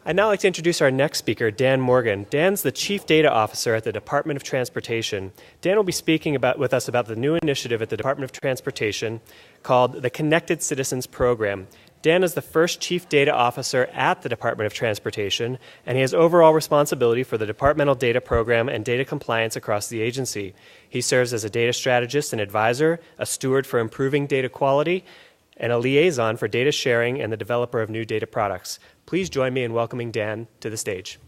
I'd now like to introduce our next speaker, Dan Morgan. Dan's the Chief Data Officer at the Department of Transportation. Dan will be speaking with us about the new initiative at the Department of Transportation called the Connected Citizens Program. Dan is the first Chief Data Officer at the Department of Transportation, and he has overall responsibility for the departmental data program and data compliance across the agency. He serves as a data strategist and advisor, a steward for improving data quality, and a liaison for data sharing and the developer of new data products. Please join me in welcoming Dan to the stage.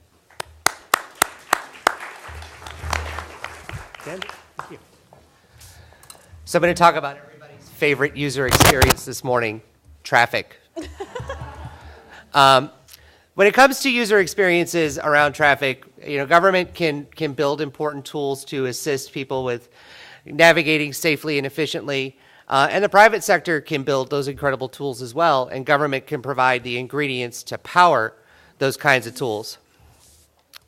Dan, thank you. So I'm going to talk about everybody's favorite user experience this morning, traffic. When it comes to user experiences around traffic, government can build important tools to assist people with navigating safely and efficiently. And the private sector can build those incredible tools as well, and government can provide the ingredients to power those kinds of tools.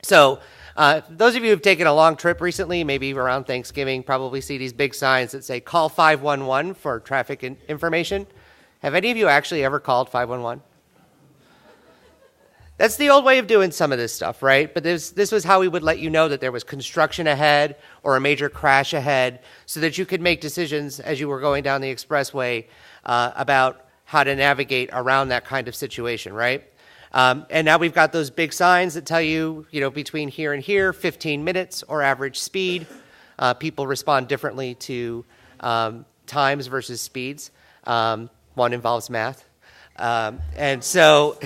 So those of you who've taken a long trip recently, maybe around Thanksgiving, probably see these big signs that say, call 511 for traffic information. Have any of you actually ever called 511? That's the old way of doing some of this stuff, right? But this was how we would let you know that there was construction ahead or a major crash ahead so that you could make decisions as you were going down the expressway about how to navigate around that kind of situation, right? And now we've got those big signs that tell you, between here and here, 15 minutes or average speed. People respond differently to times versus speeds. One involves math. And so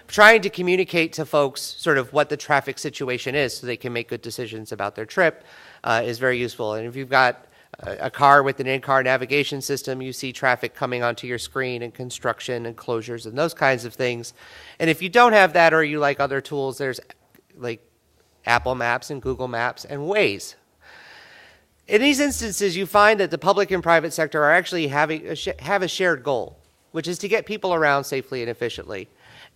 trying to communicate to folks sort of what the traffic situation is so they can make good decisions about their trip is very useful. And if you've got a car with an in-car navigation system, you see traffic coming onto your screen and construction and closures and those kinds of things. And if you don't have that or you like other tools, there's like Apple Maps and Google Maps and Waze. In these instances, you find that the public and private sector are actually have a shared goal, which is to get people around safely and efficiently.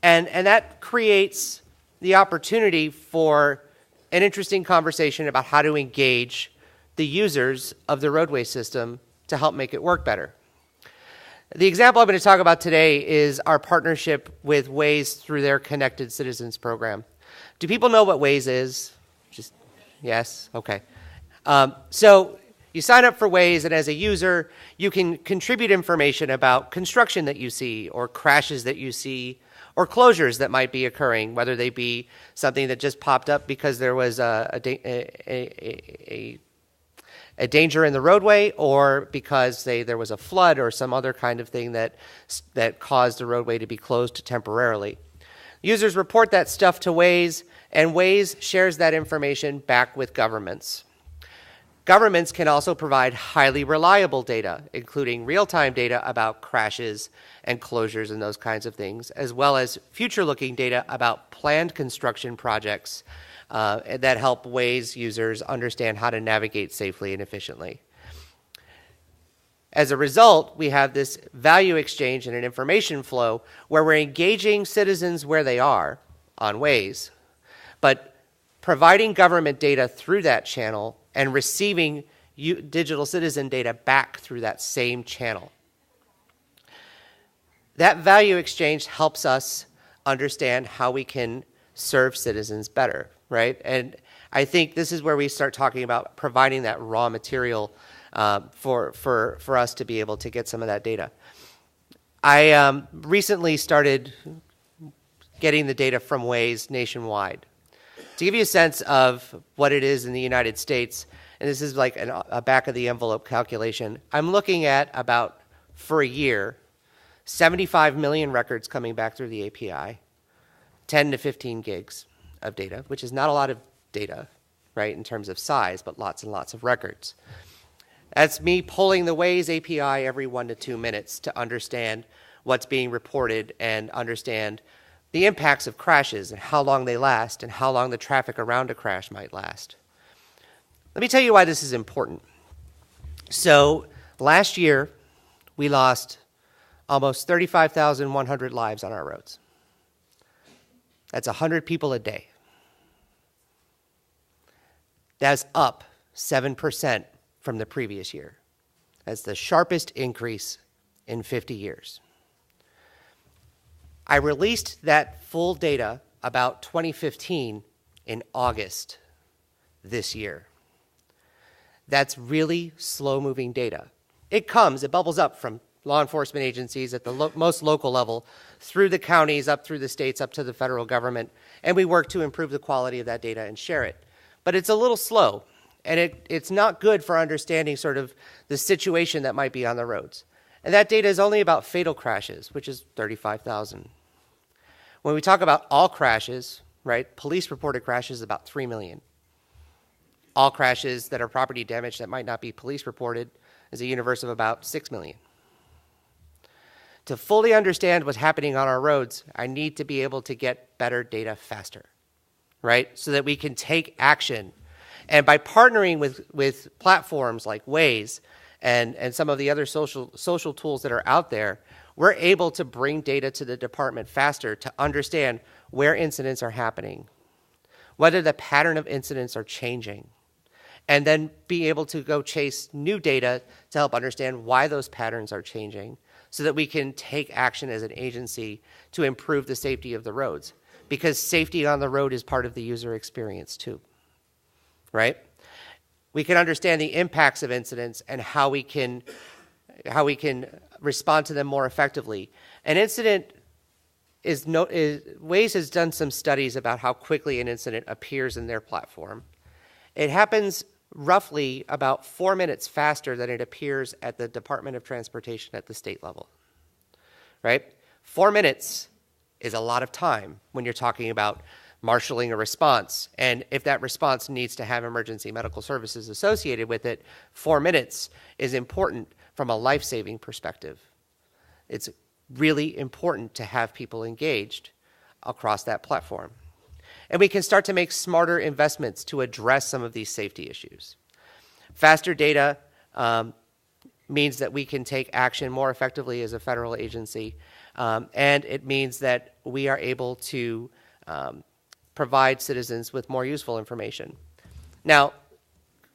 And that creates the opportunity for an interesting conversation about how to engage the users of the roadway system to help make it work better. The example I'm going to talk about today is our partnership with Waze through their Connected Citizens program. Do people know what Waze is? Just yes? Okay. So you sign up for Waze, and as a user, you can contribute information about construction that you see or crashes that you see or closures that might be occurring, whether they be something that just popped up because there was a danger in the roadway, or because, say, there was a flood or some other kind of thing that caused the roadway to be closed temporarily. Users report that stuff to Waze, and Waze shares that information back with governments. Governments can also provide highly reliable data, including real-time data about crashes and closures and those kinds of things, as well as future-looking data about planned construction projects that help Waze users understand how to navigate safely and efficiently. As a result, we have this value exchange and an information flow where we're engaging citizens where they are on Waze, but providing government data through that channel and receiving digital citizen data back through that same channel. That value exchange helps us understand how we can serve citizens better, right? And I think this is where we start talking about providing that raw material for us to be able to get some of that data. I recently started getting the data from Waze nationwide. To give you a sense of what it is in the United States, and this is like a back-of-the-envelope calculation, I'm looking at about, for a year, 75 million records coming back through the API, 10 to 15 gigs of data, which is not a lot of data, right, in terms of size, but lots and lots of records. That's me pulling the Waze API every 1 to 2 minutes to understand what's being reported and understand the impacts of crashes and how long they last and how long the traffic around a crash might last. Let me tell you why this is important. So last year, we lost almost 35,100 lives on our roads. That's 100 people a day. That's up 7% from the previous year. That's the sharpest increase in 50 years. I released that full data about 2015 in August this year. That's really slow-moving data. It bubbles up from law enforcement agencies at the most local level, through the counties, up through the states, up to the federal government, and we work to improve the quality of that data and share it. But it's a little slow, and it's not good for understanding sort of the situation that might be on the roads. And that data is only about fatal crashes, which is 35,000. When we talk about all crashes, right, police-reported crashes, about 3 million. All crashes that are property damage that might not be police-reported is a universe of about 6 million. To fully understand what's happening on our roads, I need to be able to get better data faster, right, so that we can take action. And by partnering with platforms like Waze and some of the other social tools that are out there, we're able to bring data to the department faster to understand where incidents are happening, whether the pattern of incidents are changing, and then be able to go chase new data to help understand why those patterns are changing so that we can take action as an agency to improve the safety of the roads. Because safety on the road is part of the user experience too, right? We can understand the impacts of incidents and how we can respond to them more effectively. An incident Waze has done some studies about how quickly an incident appears in their platform. It happens roughly about 4 minutes faster than it appears at the Department of Transportation at the state level, right? 4 minutes is a lot of time when you're talking about marshaling a response. And if that response needs to have emergency medical services associated with it, 4 minutes is important from a life-saving perspective. It's really important to have people engaged across that platform. And we can start to make smarter investments to address some of these safety issues. Faster data means that we can take action more effectively as a federal agency, and it means that we are able to provide citizens with more useful information. Now,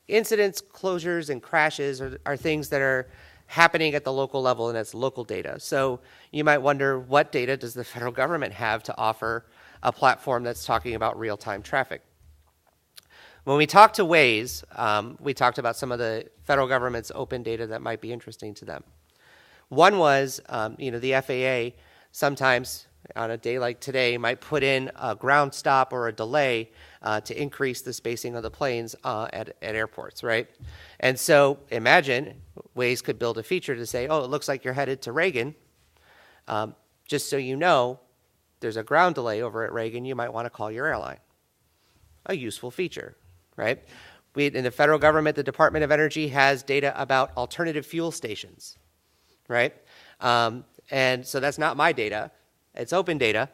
incidents, closures, and crashes are things that are happening at the local level, and it's local data. So you might wonder, what data does the federal government have to offer a platform that's talking about real-time traffic? When we talked to Waze, we talked about some of the federal government's open data that might be interesting to them. One was, the FAA sometimes on a day like today might put in a ground stop or a delay to increase the spacing of the planes at airports, right? And so imagine Waze could build a feature to say, oh, it looks like you're headed to Reagan. Just so you know, there's a ground delay over at Reagan, you might want to call your airline. A useful feature, right? In the federal government, the Department of Energy has data about alternative fuel stations, right? And so that's not my data. It's open data,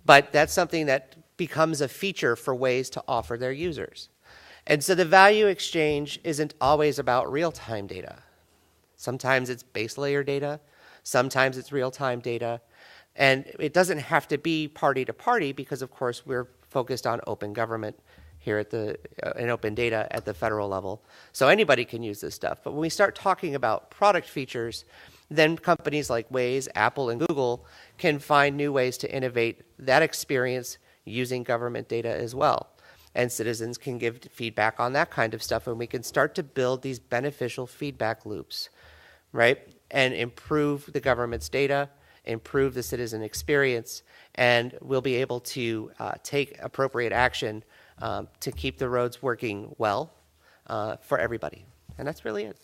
but that's something that becomes a feature for Waze to offer their users. And so the value exchange isn't always about real-time data. Sometimes it's base layer data. Sometimes it's real-time data. And it doesn't have to be party to party because, of course, we're focused on open government here at and open data at the federal level. So anybody can use this stuff. But when we start talking about product features, then companies like Waze, Apple, and Google can find new ways to innovate that experience using government data as well. And citizens can give feedback on that kind of stuff, and we can start to build these beneficial feedback loops, right? And improve the government's data, improve the citizen experience, and we'll be able to take appropriate action to keep the roads working well for everybody. And that's really it.